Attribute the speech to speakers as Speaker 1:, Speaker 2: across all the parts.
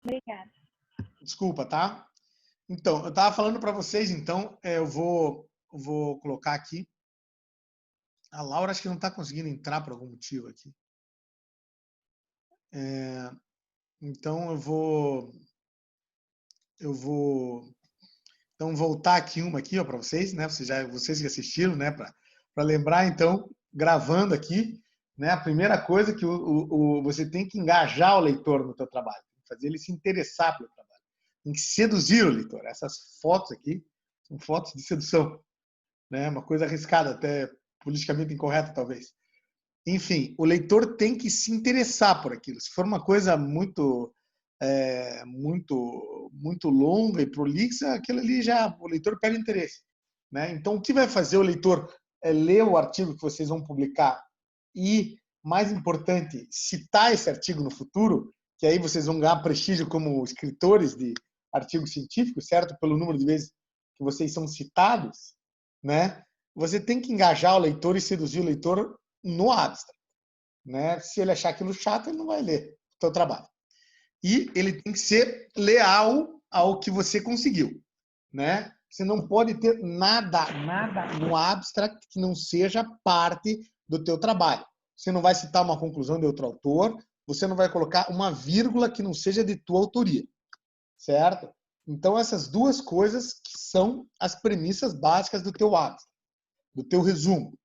Speaker 1: Obrigada.
Speaker 2: Desculpa, tá? Então, eu estava falando para vocês, então, eu vou colocar aqui. A Laura acho que não está conseguindo entrar por algum motivo aqui. Então, então voltar aqui uma aqui, ó, para vocês, né? Vocês que assistiram, né? Para lembrar, então, gravando aqui, né? A primeira coisa que você tem que engajar o leitor no teu trabalho, fazer ele se interessar pelo trabalho, tem que seduzir o leitor. Essas fotos aqui são fotos de sedução, né? Uma coisa arriscada, até politicamente incorreta, talvez. Enfim, o leitor tem que se interessar por aquilo. Se for uma coisa muito longa e prolixa, aquilo ali já o leitor perde interesse, né? Então, o que vai fazer o leitor ler o artigo que vocês vão publicar e, mais importante, citar esse artigo no futuro, que aí vocês vão ganhar prestígio como escritores de artigos científicos, certo? Pelo número de vezes que vocês são citados, né? Você tem que engajar o leitor e seduzir o leitor no abstract, né? Se ele achar aquilo chato, ele não vai ler o teu trabalho. E ele tem que ser leal ao que você conseguiu, né? Você não pode ter nada no abstract que não seja parte do teu trabalho. Você não vai citar uma conclusão de outro autor, você não vai colocar uma vírgula que não seja de tua autoria, certo? Então, essas duas coisas que são as premissas básicas do teu abstract, do teu resumo,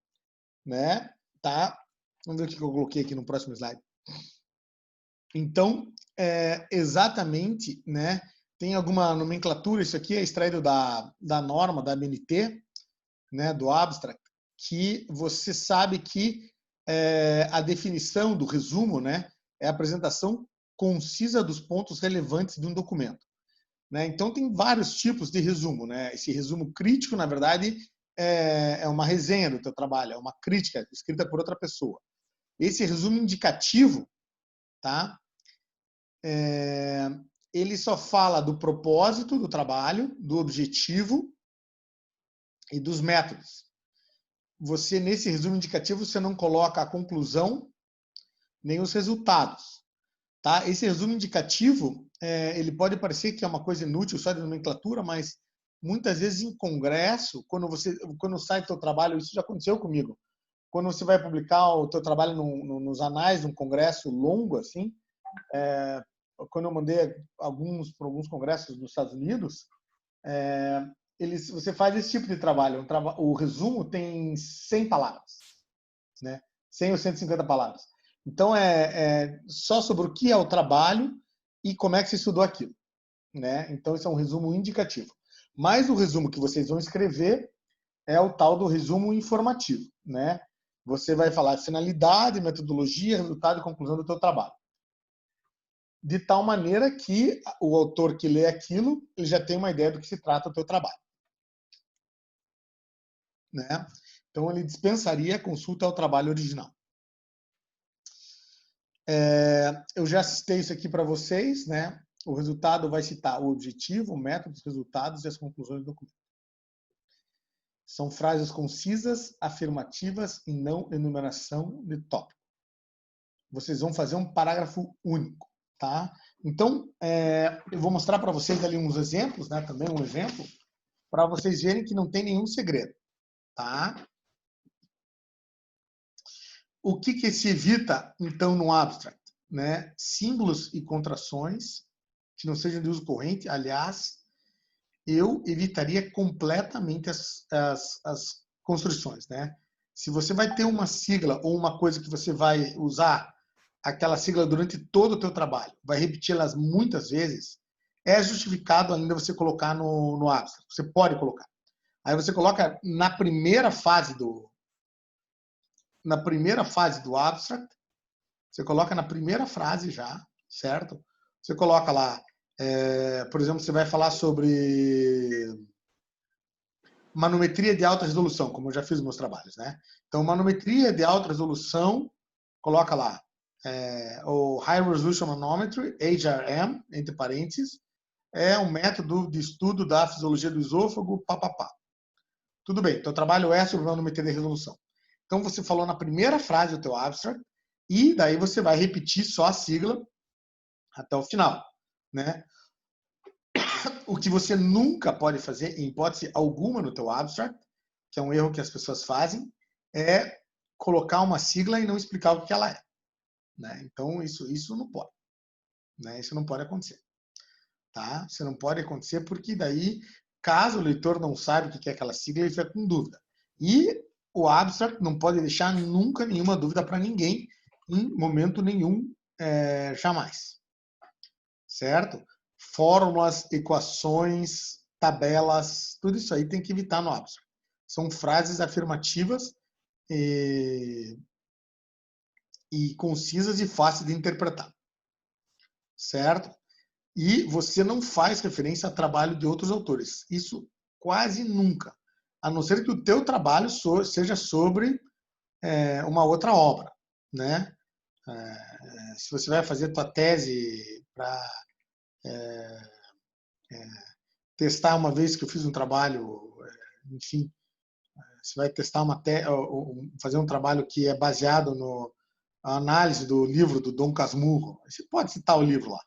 Speaker 2: né? Tá? Vamos ver o que eu coloquei aqui no próximo slide. Então, exatamente, né? Tem alguma nomenclatura, isso aqui é extraído da norma, da MNT, né, do abstract, que você sabe que a definição do resumo, né, é a apresentação concisa dos pontos relevantes de um documento, né? Então, tem vários tipos de resumo, né? Esse resumo crítico, na verdade, é uma resenha do teu trabalho, é uma crítica escrita por outra pessoa. Esse resumo indicativo, tá? Ele só fala do propósito do trabalho, do objetivo e dos métodos. Você, nesse resumo indicativo, você não coloca a conclusão nem os resultados. Tá? Esse resumo indicativo, ele pode parecer que é uma coisa inútil só de nomenclatura, mas muitas vezes em congresso, quando sai o teu trabalho, isso já aconteceu comigo, quando você vai publicar o teu trabalho nos anais de um congresso longo, assim, quando eu mandei para alguns congressos nos Estados Unidos, você faz esse tipo de trabalho. O resumo tem 100 palavras, né? 100 ou 150 palavras. Então, é só sobre o que é o trabalho e como é que você estudou aquilo, né? Então, isso é um resumo indicativo. Mas o resumo que vocês vão escrever é o tal do resumo informativo, né? Você vai falar de finalidade, metodologia, resultado e conclusão do teu trabalho. De tal maneira que o autor que lê aquilo, ele já tem uma ideia do que se trata o teu trabalho, né? Então, ele dispensaria a consulta ao trabalho original. Eu já citei isso aqui para vocês, né? O resultado vai citar o objetivo, o método, os resultados e as conclusões do documento. São frases concisas, afirmativas e não enumeração de tópico. Vocês vão fazer um parágrafo único, tá? Então, eu vou mostrar para vocês ali uns exemplos, né? Também um exemplo, para vocês verem que não tem nenhum segredo, tá? O que se evita, então, no abstract, né? Símbolos e contrações que não sejam de uso corrente. Aliás, eu evitaria completamente as construções, né? Se você vai ter uma sigla ou uma coisa que você vai usar aquela sigla durante todo o teu trabalho, vai repeti-las muitas vezes, é justificado ainda você colocar no abstract. Você pode colocar. Aí você coloca na primeira fase do abstract, você coloca na primeira frase já, certo? Você coloca lá, por exemplo, você vai falar sobre manometria de alta resolução, como eu já fiz nos meus trabalhos, né? Então, manometria de alta resolução, coloca lá o High Resolution Manometry, HRM, entre parênteses, é um método de estudo da fisiologia do esôfago, papapá. Tudo bem, teu trabalho é sobre manometria de resolução. Então, você falou na primeira frase do teu abstract, e daí você vai repetir só a sigla até o final, né? O que você nunca pode fazer, em hipótese alguma, no teu abstract, que é um erro que as pessoas fazem, é colocar uma sigla e não explicar o que ela é, né? Então, isso não pode, né? Isso não pode acontecer, tá? Isso não pode acontecer porque daí, caso o leitor não saiba o que é aquela sigla, ele fica com dúvida. E o abstract não pode deixar nunca nenhuma dúvida para ninguém, em momento nenhum, jamais. Certo? Fórmulas, equações, tabelas, tudo isso aí tem que evitar no abstract. São frases afirmativas e concisas e fáceis de interpretar. Certo? E você não faz referência a trabalho de outros autores. Isso quase nunca. A não ser que o teu trabalho seja sobre uma outra obra, né? Se você vai fazer tua tese para testar, uma vez que eu fiz um trabalho, enfim, você vai testar fazer um trabalho que é baseado na análise do livro do Dom Casmurro. Você pode citar o livro lá,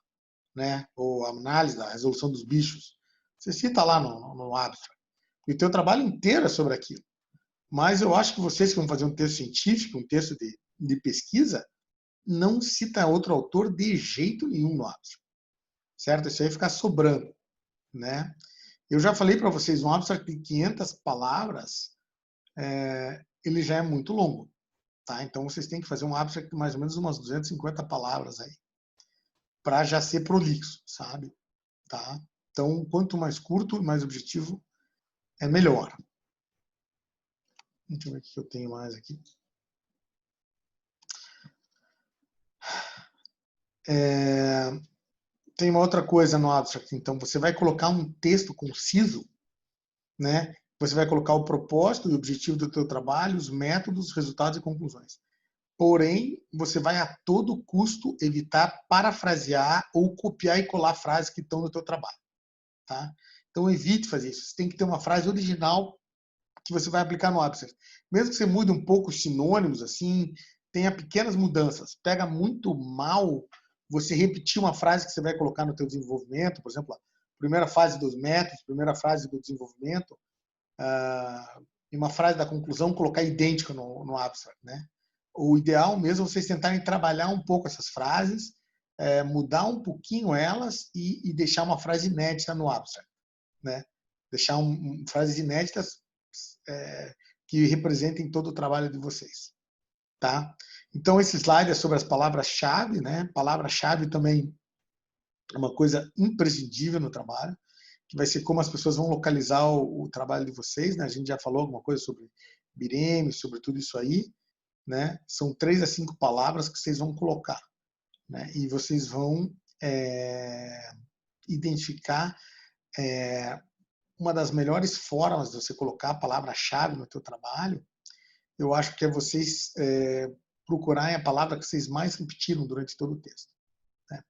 Speaker 2: né? Ou a análise da resolução dos bichos. Você cita lá no abstract. E o teu trabalho inteiro é sobre aquilo. Mas eu acho que vocês que vão fazer um texto científico, um texto de pesquisa, não cita outro autor de jeito nenhum no abstract. Certo? Isso aí fica sobrando, né? Eu já falei para vocês, um abstract de 500 palavras, ele já é muito longo, tá? Então vocês têm que fazer um abstract de mais ou menos umas 250 palavras aí, para já ser prolixo, sabe? Tá? Então, quanto mais curto, mais objetivo, é melhor. Deixa eu ver o que eu tenho mais aqui. Tem uma outra coisa no abstract. Então, você vai colocar um texto conciso, né? Você vai colocar o propósito e o objetivo do teu trabalho, os métodos, resultados e conclusões. Porém, você vai a todo custo evitar parafrasear ou copiar e colar frases que estão no teu trabalho, tá? Então, evite fazer isso. Você tem que ter uma frase original que você vai aplicar no abstract. Mesmo que você mude um pouco os sinônimos, assim, tenha pequenas mudanças. Pega muito mal você repetir uma frase que você vai colocar no teu desenvolvimento, por exemplo, a primeira fase dos métodos, primeira frase do desenvolvimento, e uma frase da conclusão colocar idêntica no abstract, né? O ideal mesmo é vocês tentarem trabalhar um pouco essas frases, mudar um pouquinho elas e deixar uma frase inédita no abstract, né? Deixar frases inéditas que representem todo o trabalho de vocês, tá? Então esse slide é sobre as palavras-chave, né? Palavra-chave também é uma coisa imprescindível no trabalho, que vai ser como as pessoas vão localizar o trabalho de vocês, né? A gente já falou alguma coisa sobre bireme, sobre tudo isso aí, né? São 3 a 5 palavras que vocês vão colocar, né? E vocês vão identificar uma das melhores formas de você colocar a palavra-chave no teu trabalho. Eu acho que é vocês procurarem a palavra que vocês mais repetiram durante todo o texto, né?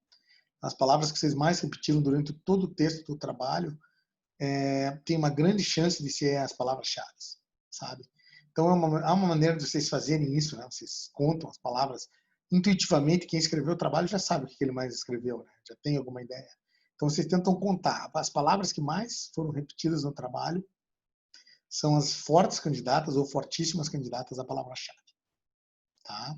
Speaker 2: As palavras que vocês mais repetiram durante todo o texto do trabalho tem uma grande chance de ser as palavras-chave, sabe? Então, há uma maneira de vocês fazerem isso, né? Vocês contam as palavras. Intuitivamente, quem escreveu o trabalho já sabe o que ele mais escreveu, né? Já tem alguma ideia. Então, vocês tentam contar. As palavras que mais foram repetidas no trabalho são as fortes candidatas ou fortíssimas candidatas à palavra-chave, tá?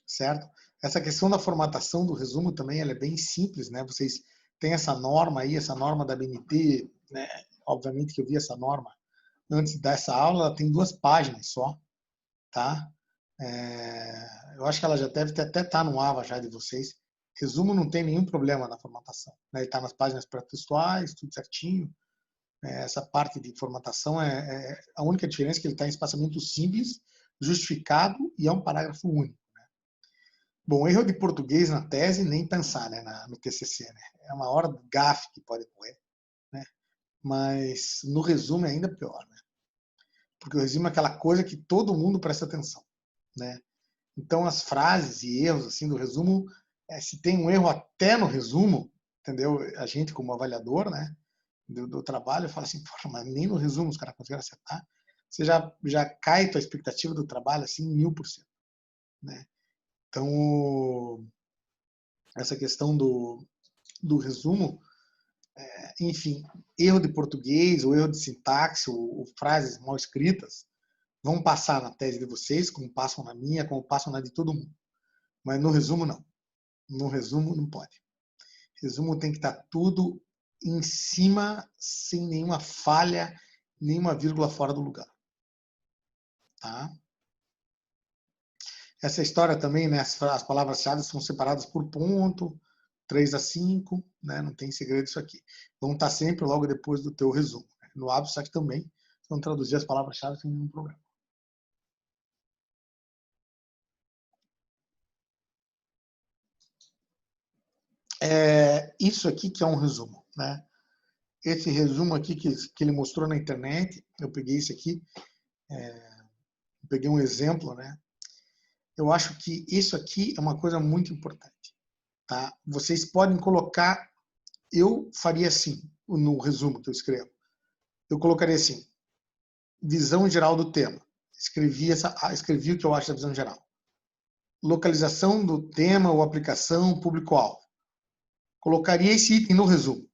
Speaker 2: Certo? Essa questão da formatação do resumo também ela é bem simples, né? Vocês têm essa norma aí, essa norma da BNT, né? Obviamente que eu vi essa norma antes dessa aula, ela tem 2 páginas só, tá? Eu acho que ela já deve até estar no AVA já de vocês. Resumo não tem nenhum problema na formatação, né? Ele está nas páginas pré-textuais, tudo certinho. Essa parte de formatação a única diferença é que ele está em espaçamento simples, justificado e é um parágrafo único. Bom, erro de português na tese, nem pensar, né, no TCC, né? É uma hora de gafe que pode ocorrer, né? Mas no resumo é ainda pior, né? Porque o resumo é aquela coisa que todo mundo presta atenção, né? Então as frases e erros assim do resumo, se tem um erro até no resumo, entendeu? A gente como avaliador, né, do trabalho, fala assim, poxa, mas nem no resumo os caras conseguiram acertar. Você já cai tua expectativa do trabalho assim 1000%, né? Então essa questão do resumo, enfim, erro de português, ou erro de sintaxe, ou frases mal escritas, vão passar na tese de vocês, como passam na minha, como passam na de todo mundo. Mas no resumo, não. No resumo, não pode. Resumo tem que estar tudo em cima, sem nenhuma falha, nenhuma vírgula fora do lugar. Tá? Essa história também, né, as palavras-chave são separadas por ponto, 3 a 5, né, não tem segredo isso aqui. Vão estar sempre logo depois do teu resumo. No Abstract também, vão traduzir as palavras-chave sem nenhum problema. Isso aqui que é um resumo, né? Esse resumo aqui que ele mostrou na internet, eu peguei esse aqui, peguei um exemplo, né? Eu acho que isso aqui é uma coisa muito importante, tá? Vocês podem colocar, eu faria assim, no resumo que eu escrevo. Eu colocaria assim, visão geral do tema. Escrevi o que eu acho da visão geral. Localização do tema ou aplicação, público-alvo. Colocaria esse item no resumo,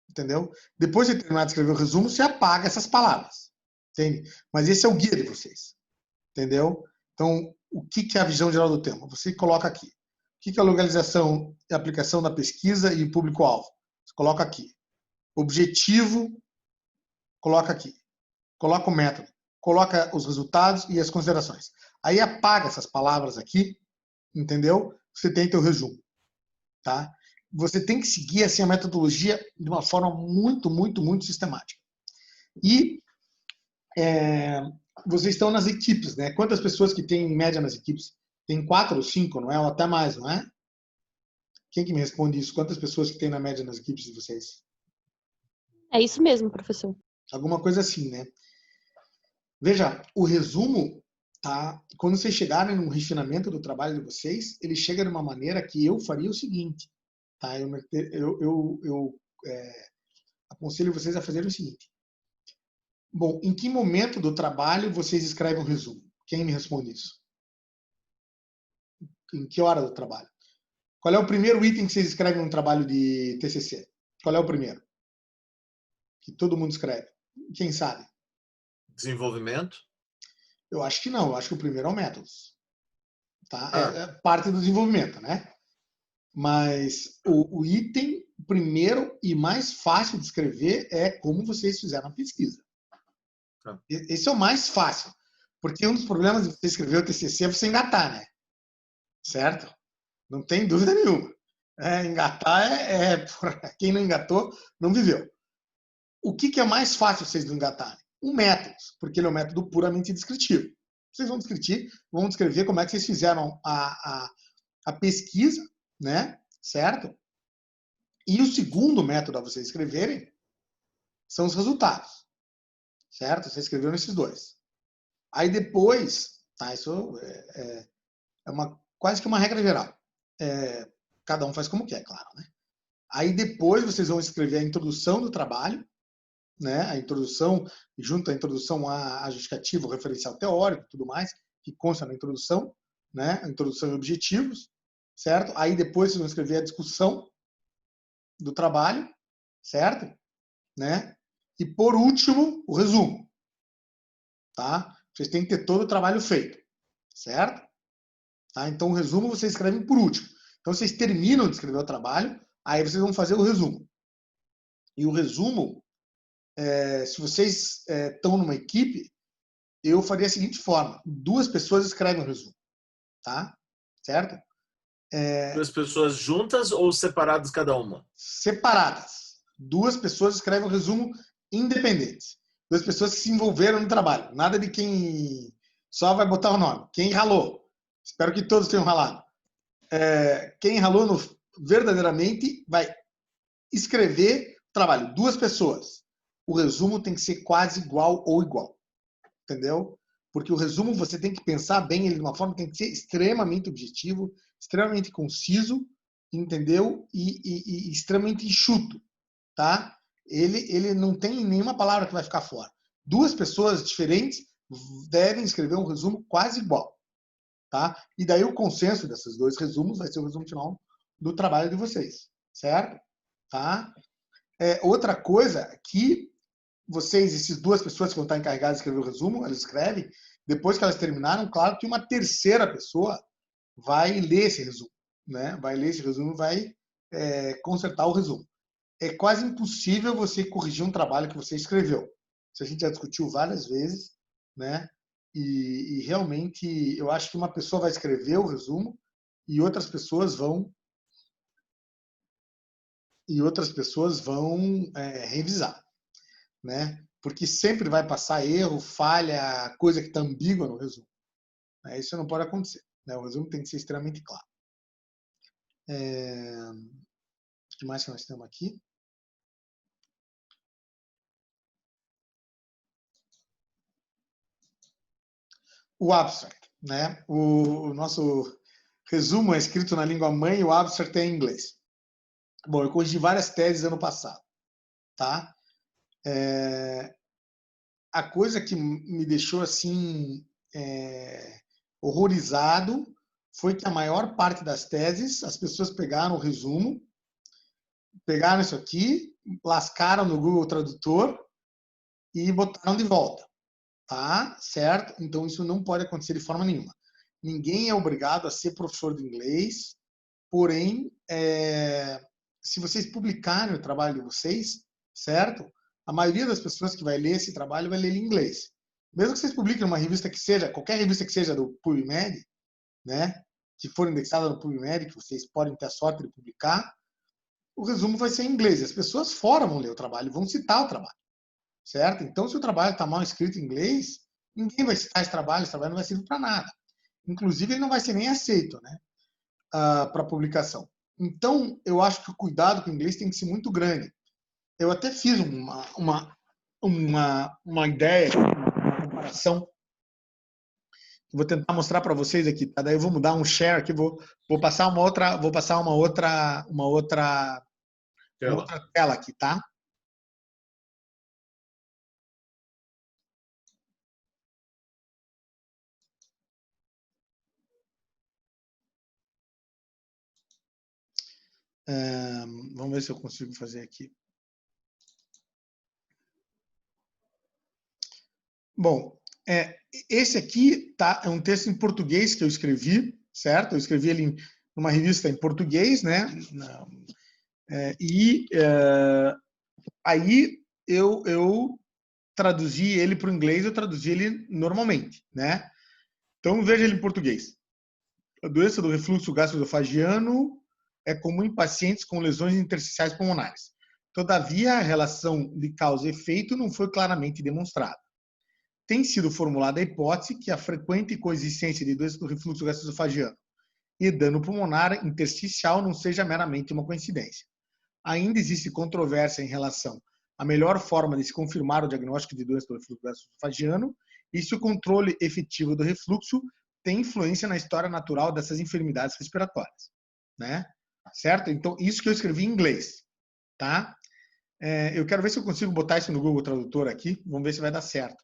Speaker 2: entendeu? Depois de terminar de escrever o resumo, você apaga essas palavras, entende? Mas esse é o guia de vocês, entendeu? Então, o que é a visão geral do tema? Você coloca aqui. O que é a localização e aplicação da pesquisa e público-alvo? Você coloca aqui. Objetivo, coloca aqui. Coloca o método. Coloca os resultados e as considerações. Aí apaga essas palavras aqui, entendeu? Você tem teu resumo, tá? Você tem que seguir assim a metodologia de uma forma muito, muito, muito sistemática. E vocês estão nas equipes, né? Quantas pessoas que tem em média nas equipes? Tem 4 ou 5, não é? Ou até mais, não é? Quem que me responde isso? Quantas pessoas que tem na média nas equipes de vocês?
Speaker 1: É isso mesmo, professor.
Speaker 2: Alguma coisa assim, né? Veja, o resumo, tá? Quando vocês chegarem no refinamento do trabalho de vocês, ele chega de uma maneira que eu faria o seguinte, tá? Eu aconselho vocês a fazerem o seguinte. Bom, em que momento do trabalho vocês escrevem um resumo? Quem me responde isso? Em que hora do trabalho? Qual é o primeiro item que vocês escrevem num trabalho de TCC? Qual é o primeiro? Que todo mundo escreve. Quem sabe?
Speaker 3: Desenvolvimento?
Speaker 2: Eu acho que não. Eu acho que o primeiro é o métodos. Tá? É parte do desenvolvimento, né? Mas o item primeiro e mais fácil de escrever é como vocês fizeram a pesquisa. Esse é o mais fácil. Porque um dos problemas de você escrever o TCC é você engatar, né? Certo? Não tem dúvida nenhuma. Engatar quem não engatou, não viveu. O que é mais fácil vocês não engatarem? O método, porque ele é um método puramente descritivo. Vocês vão descrever como é que vocês fizeram a pesquisa, né? Certo? E o segundo método a vocês escreverem são os resultados. Certo? Vocês escreveram esses dois. Aí depois, tá? Isso é quase que uma regra geral. Cada um faz como quer, claro, né? Aí depois vocês vão escrever a introdução do trabalho, né? A introdução, junto à introdução a justificativo, o referencial teórico e tudo mais, que consta na introdução, né? A introdução e objetivos, certo? Aí depois vocês vão escrever a discussão do trabalho, certo? Né? E por último, o resumo, tá? Vocês têm que ter todo o trabalho feito, certo? Tá? Então o resumo vocês escrevem por último. Então vocês terminam de escrever o trabalho, aí vocês vão fazer o resumo. E o resumo, se vocês estão numa equipe, eu faria a seguinte forma: 2 pessoas escrevem o resumo, tá? Certo?
Speaker 3: 2 pessoas juntas ou separadas cada uma?
Speaker 2: Separadas. 2 pessoas escrevem o resumo independentes. 2 pessoas que se envolveram no trabalho. Nada de quem só vai botar o nome. Quem ralou. Espero que todos tenham ralado. Quem ralou verdadeiramente vai escrever o trabalho. 2 pessoas. O resumo tem que ser quase igual ou igual. Entendeu? Porque o resumo você tem que pensar bem ele de uma forma que tem que ser extremamente objetivo, extremamente conciso, entendeu? E extremamente enxuto, tá? Ele não tem nenhuma palavra que vai ficar fora. 2 pessoas diferentes devem escrever um resumo quase igual, tá? E daí o consenso desses 2 resumos vai ser o resumo final do trabalho de vocês, certo? tá? Outra coisa que vocês, essas duas pessoas que vão estar encarregadas de escrever o resumo, elas escrevem, depois que elas terminaram, claro que uma terceira pessoa vai ler esse resumo, né? Vai ler esse resumo e vai consertar o resumo. É quase impossível você corrigir um trabalho que você escreveu. Isso a gente já discutiu várias vezes, né? E realmente eu acho que uma pessoa vai escrever o resumo e outras pessoas vão revisar, né? Porque sempre vai passar erro, falha, coisa que está ambígua no resumo. Isso não pode acontecer, né? O resumo tem que ser extremamente claro. O que mais que nós temos aqui? O abstract, né? O nosso resumo é escrito na língua mãe e o abstract é em inglês. Bom, eu corrigi várias teses ano passado, tá? A coisa que me deixou assim horrorizado foi que a maior parte das teses as pessoas pegaram o resumo, pegaram isso aqui, lascaram no Google Tradutor e botaram de volta, tá? Certo? Então isso não pode acontecer de forma nenhuma. Ninguém é obrigado a ser professor de inglês, porém, se vocês publicarem o trabalho de vocês, certo? A maioria das pessoas que vai ler esse trabalho vai ler em inglês. Mesmo que vocês publiquem numa revista que seja, qualquer revista que seja do PubMed, né? Que for indexada no PubMed, que vocês podem ter a sorte de publicar, o resumo vai ser em inglês. As pessoas fora vão ler o trabalho, vão citar o trabalho, certo? Então, se o trabalho está mal escrito em inglês, ninguém vai citar esse trabalho não vai servir para nada. Inclusive, ele não vai ser nem aceito, né? Para publicação. Então, eu acho que o cuidado com o inglês tem que ser muito grande. Eu até fiz uma ideia, uma comparação. Vou tentar mostrar para vocês aqui, tá? Daí eu vou mudar um share aqui, vou passar uma outra tela aqui, tá? Vamos ver se eu consigo fazer aqui. Bom, esse aqui é um texto em português que eu escrevi, certo? Eu escrevi ele numa revista em português, né? Aí eu traduzi ele para o inglês, eu traduzi ele normalmente, né? Então veja ele em português. A doença do refluxo gastroesofágico é comum em pacientes com lesões intersticiais pulmonares. Todavia, a relação de causa e efeito não foi claramente demonstrada. Tem sido formulada a hipótese que a frequente coexistência de doença do refluxo gastroesofágico e dano pulmonar intersticial não seja meramente uma coincidência. Ainda existe controvérsia em relação à melhor forma de se confirmar o diagnóstico de doença do refluxo gastroesofágico e se o controle efetivo do refluxo tem influência na história natural dessas enfermidades respiratórias, né? Certo? Então, isso que eu escrevi em inglês, tá? Eu quero ver se eu consigo botar isso no Google Tradutor aqui. Vamos ver se vai dar certo.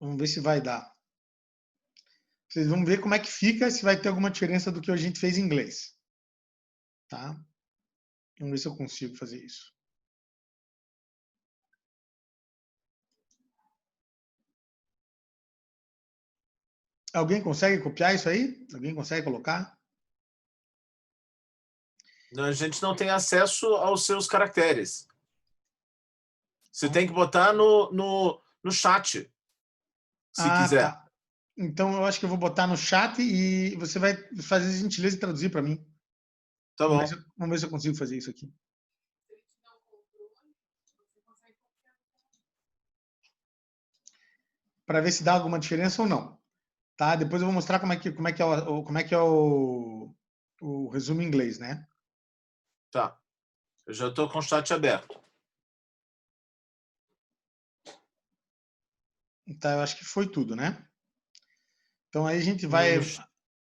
Speaker 2: Vamos ver se vai dar. Vocês vão ver como é que fica, se vai ter alguma diferença do que a gente fez em inglês. Tá? Vamos ver se eu consigo fazer isso. Alguém consegue copiar isso aí? Alguém consegue colocar?
Speaker 3: A gente não tem acesso aos seus caracteres. Você tem que botar no chat, se quiser.
Speaker 2: Tá. Então, eu acho que eu vou botar no chat e você vai fazer a gentileza de traduzir para mim.
Speaker 3: Tá bom.
Speaker 2: Vamos ver se eu consigo fazer isso aqui. Para ver se dá alguma diferença ou não. Tá? Depois eu vou mostrar como é que é o resumo em inglês, né?
Speaker 3: Tá. Eu já estou com o chat aberto.
Speaker 2: Então, eu acho que foi tudo, né? Então, aí a gente vai...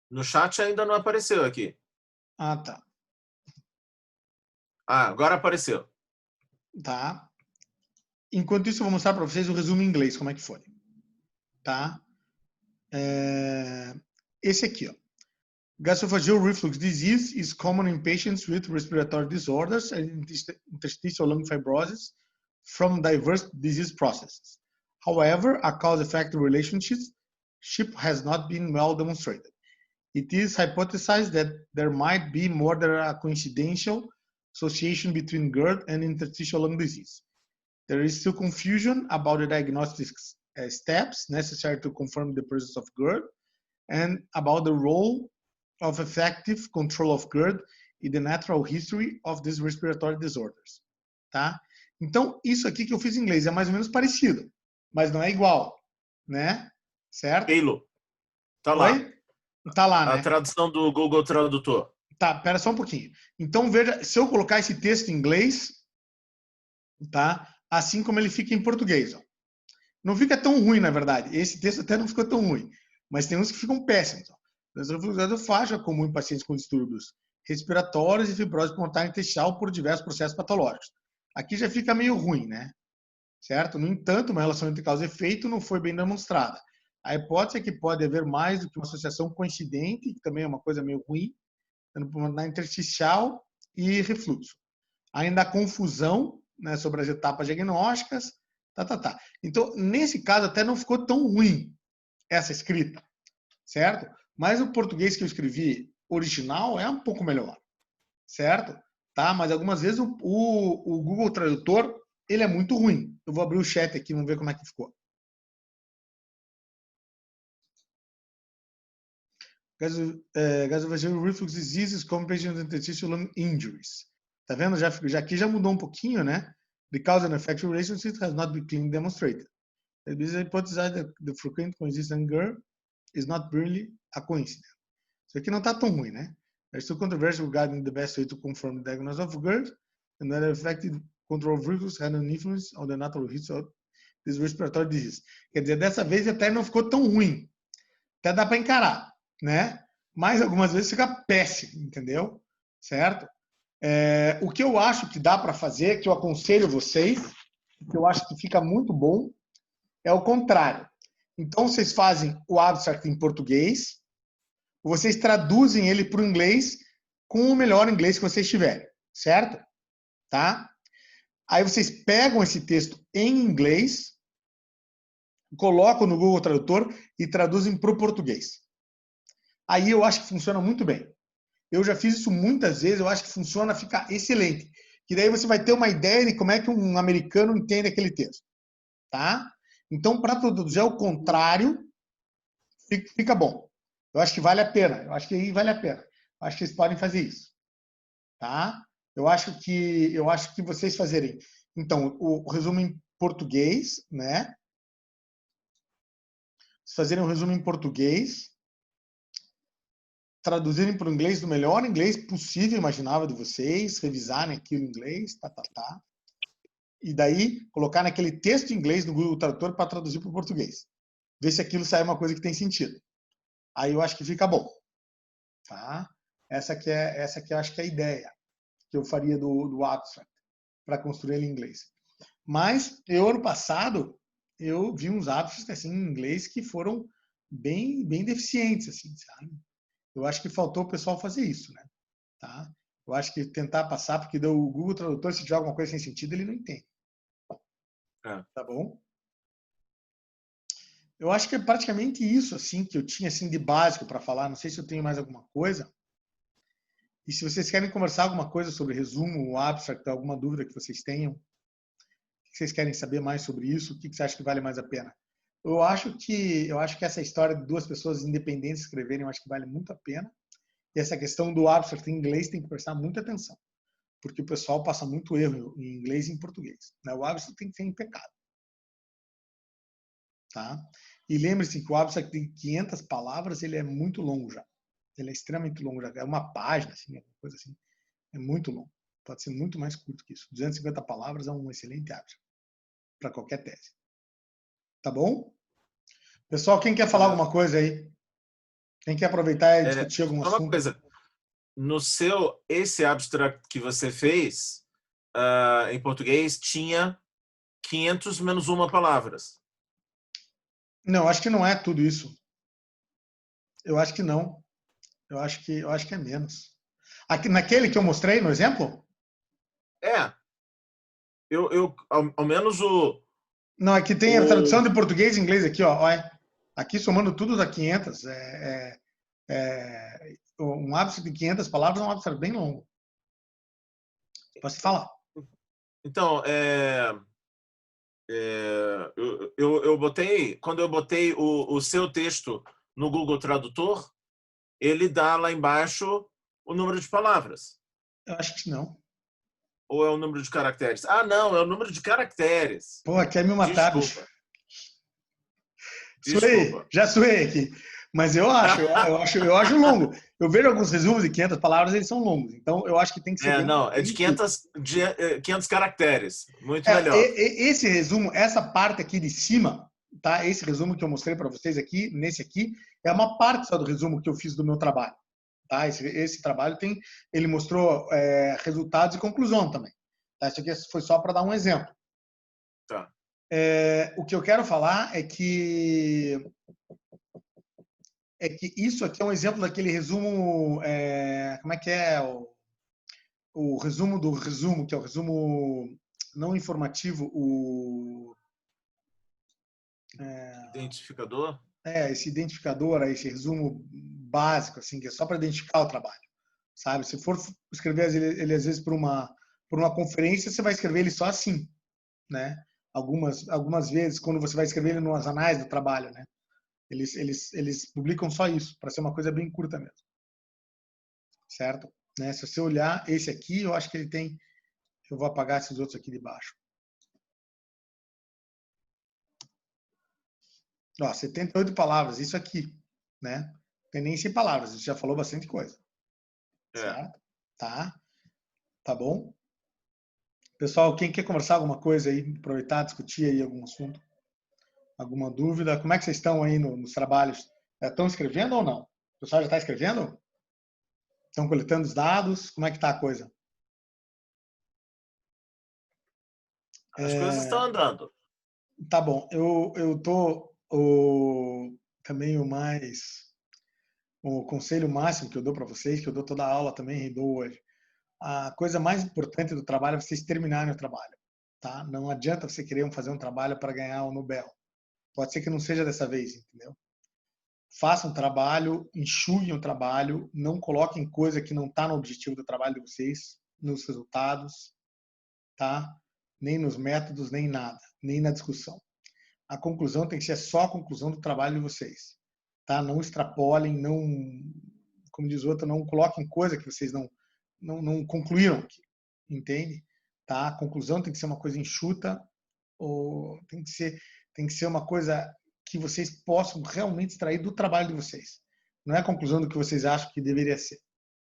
Speaker 3: No chat ainda não apareceu aqui.
Speaker 2: Ah, tá.
Speaker 3: Agora apareceu.
Speaker 2: Tá. Enquanto isso, eu vou mostrar para vocês o resumo em inglês, como é que foi. tá? Esse aqui, ó. Gastroesophageal reflux disease is common in patients with respiratory disorders and interstitial lung fibrosis from diverse disease processes. However, a cause-effect relationship has not been well demonstrated. It is hypothesized that there might be more than a coincidental association between GERD and interstitial lung disease. There is still confusion about the diagnostic steps necessary to confirm the presence of GERD and about the role of effective control of GERD in the natural history of these respiratory disorders. Tá? Então, isso aqui que eu fiz em inglês é mais ou menos parecido, mas não é igual, né? Certo?
Speaker 3: Keilo, tá lá.
Speaker 2: Oi? Tá lá, né?
Speaker 3: A tradução do Google Tradutor.
Speaker 2: Tá, pera só um pouquinho. Então, veja, se eu colocar esse texto em inglês, tá? Assim como ele fica em português, ó. Não fica tão ruim, na verdade. Esse texto até não ficou tão ruim, mas tem uns que ficam péssimos, ó. Gastroesofágica é comum em pacientes com distúrbios respiratórios e fibrose pulmonar intestinal por diversos processos patológicos. Aqui já fica meio ruim, né? Certo? No entanto, uma relação entre causa e efeito não foi bem demonstrada. A hipótese é que pode haver mais do que uma associação coincidente, que também é uma coisa meio ruim, na intersticial e refluxo. Ainda há confusão, né, sobre as etapas diagnósticas, Então, nesse caso, até não ficou tão ruim essa escrita, certo? Mas o português que eu escrevi original é um pouco melhor, certo? Tá? Mas algumas vezes o Google Tradutor, ele é muito ruim. Eu vou abrir o chat aqui, vamos ver como é que ficou. Gastroesophageal reflux diseases, common patient interstitial lung injuries. Tá vendo? Aqui já mudou um pouquinho, né? The cause and effect relationship has not been clearly demonstrated. It is hypothesized that the frequent coincidence GERD is not really a coincidence. Isso aqui não tá tão ruim, né? There's still controversy regarding the best way to confirm the diagnosis of GERD and whether effective control of reflux had an influence on the natural history of this respiratory disease. Quer dizer, dessa vez até não ficou tão ruim. Até dá para encarar, né? Mas algumas vezes fica péssimo, entendeu? Certo? O que eu acho que dá para fazer, que eu aconselho vocês, que eu acho que fica muito bom, é o contrário. Então, vocês fazem o abstract em português, vocês traduzem ele para o inglês com o melhor inglês que vocês tiverem, certo? Tá? Aí vocês pegam esse texto em inglês, colocam no Google Tradutor e traduzem para o português. Aí eu acho que funciona muito bem. Eu já fiz isso muitas vezes, eu acho que funciona, fica excelente. Que daí você vai ter uma ideia de como é que um americano entende aquele texto. Tá? Então, para traduzir ao contrário, fica bom. Eu acho que vale a pena. Eu acho que aí vale a pena. Eu acho que vocês podem fazer isso. Tá? Eu acho que vocês fazerem, então, o resumo em português, né? Fazerem um resumo em português, traduzirem para o inglês do melhor inglês possível, imaginável de vocês, revisarem aquilo em inglês, e daí colocar naquele texto em inglês no Google Tradutor para traduzir para o português. Ver se aquilo sai uma coisa que tem sentido. Aí eu acho que fica bom. Tá? Essa que eu acho que é a ideia que eu faria do abstract para construir ele em inglês. Mas eu, ano passado, eu vi uns abstracts assim, em inglês que foram bem deficientes, assim, sabe? Eu acho que faltou o pessoal fazer isso, né? Tá? Eu acho que tentar passar, porque o Google Tradutor, se tiver alguma coisa sem sentido, ele não entende. Tá bom? Eu acho que é praticamente isso, assim, que eu tinha, assim, de básico para falar. Não sei se eu tenho mais alguma coisa. E se vocês querem conversar alguma coisa sobre resumo, abstract, alguma dúvida que vocês tenham, o que vocês querem saber mais sobre isso, o que você acha que vale mais a pena? Eu acho que essa história de duas pessoas independentes escreverem, eu acho que vale muito a pena. E essa questão do abstract em inglês tem que prestar muita atenção, porque o pessoal passa muito erro em inglês e em português. Né? O abstract tem que ser impecável. Tá? E lembre-se que o abstract tem 500 palavras, ele é muito longo já. Ele é extremamente longo já. É uma página, assim, alguma coisa assim. É muito longo. Pode ser muito mais curto que isso. 250 palavras é um excelente abstract para qualquer tese. Tá bom? Pessoal, quem quer falar alguma coisa aí? Quem quer aproveitar e discutir algum assunto?
Speaker 3: Uma coisa. Esse abstract que você fez, em português, tinha 500 menos uma palavras.
Speaker 2: Não, acho que não é tudo isso. Eu acho que não. Eu acho que é menos. Aqui, naquele que eu mostrei no exemplo?
Speaker 3: É, ao menos
Speaker 2: Não, aqui tem a tradução de português e inglês aqui, ó. Olha. Aqui somando tudo dá 500. Um abstract de 500 palavras é um abstract bem longo. Pode falar.
Speaker 3: Então, eu botei, quando eu botei o seu texto no Google Tradutor, ele dá lá embaixo o número de palavras.
Speaker 2: Eu acho que não.
Speaker 3: Ou é o número de caracteres? Ah, não, é o número de caracteres.
Speaker 2: Pô, quer me matar, bicho.
Speaker 3: Desculpa.
Speaker 2: Já suei aqui. Mas eu acho longo. Eu vejo alguns resumos de 500 palavras, eles são longos. Então, eu acho que tem que ser
Speaker 3: Não, é de 500 caracteres. Muito melhor.
Speaker 2: Esse resumo, essa parte aqui de cima, tá? Esse resumo que eu mostrei para vocês aqui, nesse aqui, é uma parte só do resumo que eu fiz do meu trabalho. Tá? Esse trabalho ele mostrou resultados e conclusão também. Tá? Isso aqui foi só para dar um exemplo.
Speaker 3: Tá.
Speaker 2: O que eu quero falar é que isso aqui é um exemplo daquele resumo, como é que é o resumo do resumo, que é o resumo não informativo,
Speaker 3: Identificador?
Speaker 2: Esse identificador, esse resumo básico, assim, que é só para identificar o trabalho, sabe? Se for escrever ele às vezes por uma conferência, você vai escrever ele só assim, né? Algumas vezes, quando você vai escrever ele nos anais do trabalho, né? Eles publicam só isso, para ser uma coisa bem curta mesmo. Certo? Né? Se você olhar esse aqui, eu acho que ele tem... Eu vou apagar esses outros aqui de baixo. Ó, 78 palavras, isso aqui, né? Não tem nem 100 palavras, isso já falou bastante coisa. Certo? Tá bom? Pessoal, quem quer conversar alguma coisa aí, aproveitar, discutir aí algum assunto, alguma dúvida, como é que vocês estão aí nos trabalhos? Estão escrevendo ou não? O pessoal já está escrevendo? Estão coletando os dados? Como é que está a coisa?
Speaker 3: As coisas estão andando.
Speaker 2: Tá bom. Eu tô também o conselho máximo que eu dou para vocês, que eu dou toda a aula também, e dou hoje. A coisa mais importante do trabalho é vocês terminarem o trabalho, tá? Não adianta você querer fazer um trabalho para ganhar o Nobel. Pode ser que não seja dessa vez, entendeu? Façam um trabalho, enxuguem o trabalho, não coloquem coisa que não está no objetivo do trabalho de vocês, nos resultados, tá? Nem nos métodos, nem nada, nem na discussão. A conclusão tem que ser só a conclusão do trabalho de vocês, tá? Não extrapolem, não, como diz o outro, não coloquem coisa que vocês não concluíram aqui, entende? Tá? A conclusão tem que ser uma coisa enxuta, ou tem que ser uma coisa que vocês possam realmente extrair do trabalho de vocês. Não é a conclusão do que vocês acham que deveria ser,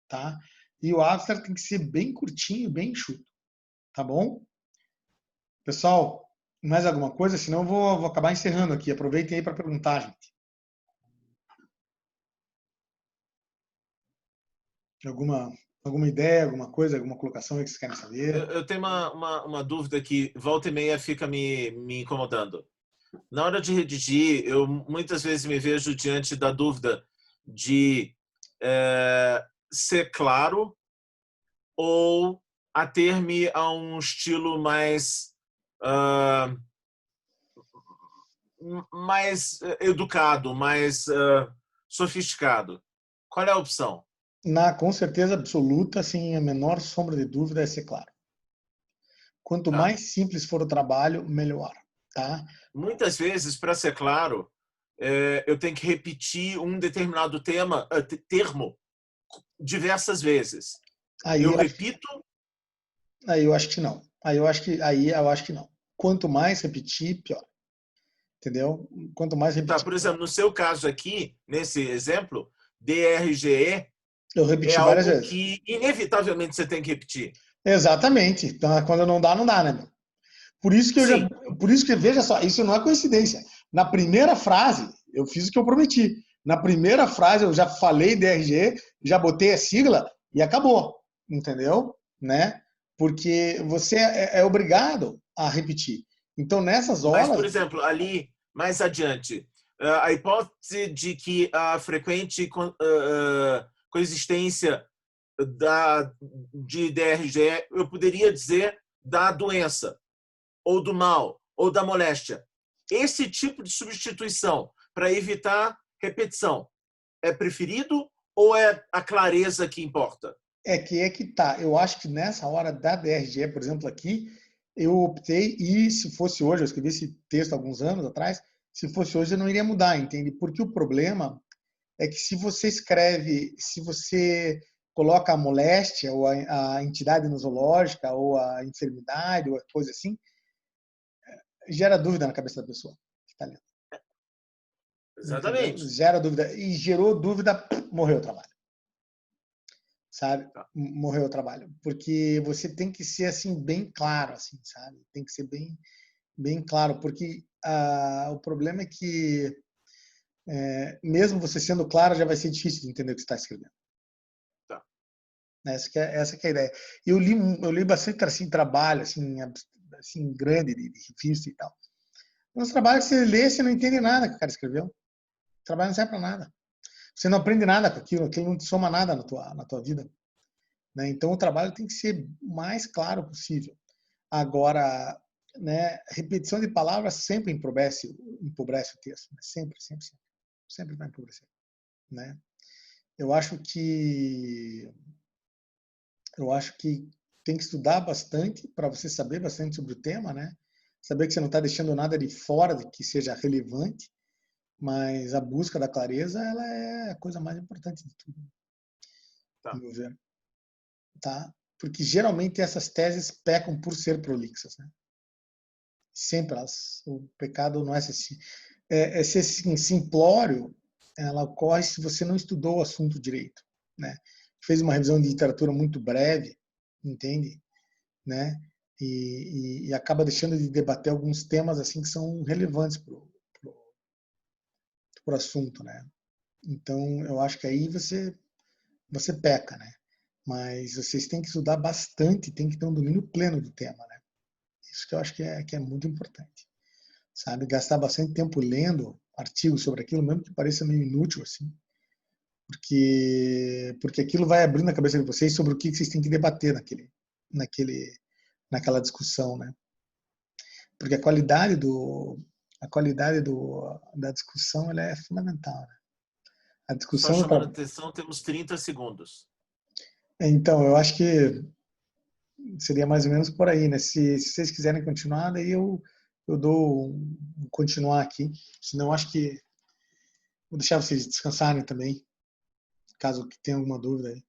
Speaker 2: tá? E o abstract tem que ser bem curtinho, bem enxuto, tá bom? Pessoal, mais alguma coisa? Senão eu vou acabar encerrando aqui. Aproveitem aí para perguntar, gente. Alguma ideia, alguma coisa, alguma colocação aí que vocês querem saber?
Speaker 3: Eu tenho uma dúvida que volta e meia fica me incomodando. Na hora de redigir, eu muitas vezes me vejo diante da dúvida de ser claro ou ater-me a um estilo mais educado, mais sofisticado. Qual é a opção?
Speaker 2: Com certeza absoluta, sem a menor sombra de dúvida, é ser claro. Quanto mais simples for o trabalho, melhor. Tá?
Speaker 3: Muitas vezes, para ser claro, eu tenho que repetir um determinado termo diversas vezes. Eu repito?
Speaker 2: Aí eu acho que não. Aí eu acho que não. Quanto mais repetir, pior. Entendeu? Quanto mais repetir.
Speaker 3: Tá, por exemplo, no seu caso aqui, nesse exemplo, DRGE
Speaker 2: eu repeti várias vezes.
Speaker 3: Que inevitavelmente você tem que repetir.
Speaker 2: Exatamente. Então, quando não dá, né, meu? Por isso que veja só, isso não é coincidência. Na primeira frase, eu fiz o que eu prometi. Na primeira frase eu já falei DRG, já botei a sigla e acabou, entendeu? Né? Porque você é obrigado a repetir. Então nessas horas.
Speaker 3: Mas, por exemplo, ali mais adiante, a hipótese de que a frequente coexistência de DRGE, eu poderia dizer, da doença, ou do mal, ou da moléstia. Esse tipo de substituição, para evitar repetição, é preferido ou é a clareza que importa?
Speaker 2: É que tá. Eu acho que nessa hora da DRGE, por exemplo, aqui, eu optei, e se fosse hoje, eu escrevi esse texto há alguns anos atrás, se fosse hoje eu não iria mudar, entende? Porque o problema é que se você escreve, se você coloca a moléstia, ou a entidade nosológica, ou a enfermidade, ou a coisa assim, gera dúvida na cabeça da pessoa que está lendo.
Speaker 3: Exatamente.
Speaker 2: Entendeu? Gera dúvida. E gerou dúvida, morreu o trabalho. Sabe? Morreu o trabalho. Porque você tem que ser assim bem claro, assim, sabe? Tem que ser bem claro, porque o problema é que mesmo você sendo claro, já vai ser difícil de entender o que você está escrevendo.
Speaker 3: Tá.
Speaker 2: Essa que é a ideia. Eu li bastante assim, trabalho assim grande de revista e tal. Uns trabalhos que você lê, você não entende nada que o cara escreveu. O trabalho não serve para nada. Você não aprende nada com aquilo não te soma nada na tua vida. Né? Então, o trabalho tem que ser o mais claro possível. Agora, né, repetição de palavras sempre empobrece o texto. Né? Sempre vai empobrecer. Né? Eu acho que tem que estudar bastante para você saber bastante sobre o tema, né? Saber que você não está deixando nada de fora de que seja relevante, mas a busca da clareza ela é a coisa mais importante de tudo,
Speaker 3: Tá.
Speaker 2: no meu ver. Tá? Porque geralmente essas teses pecam por ser prolixas, né? Sempre o pecado não é ser simplório, ela ocorre se você não estudou o assunto direito, né? Fez uma revisão de literatura muito breve, entende? Né? E acaba deixando de debater alguns temas assim que são relevantes pro assunto, né? Então, eu acho que aí você peca, né? Mas vocês têm que estudar bastante, tem que ter um domínio pleno do tema, né? Isso que eu acho que é muito importante, sabe? Gastar bastante tempo lendo artigos sobre aquilo, mesmo que pareça meio inútil, assim, porque aquilo vai abrindo a cabeça de vocês sobre o que vocês têm que debater naquela discussão, né? Porque a qualidade da discussão ela é fundamental, né? A
Speaker 3: Só
Speaker 2: discussão
Speaker 3: chamando a atenção, temos 30 segundos.
Speaker 2: Então, eu acho que seria mais ou menos por aí, né? Se vocês quiserem continuar, daí eu dou continuar aqui. Senão, acho que vou deixar vocês descansarem também, caso tenham alguma dúvida aí.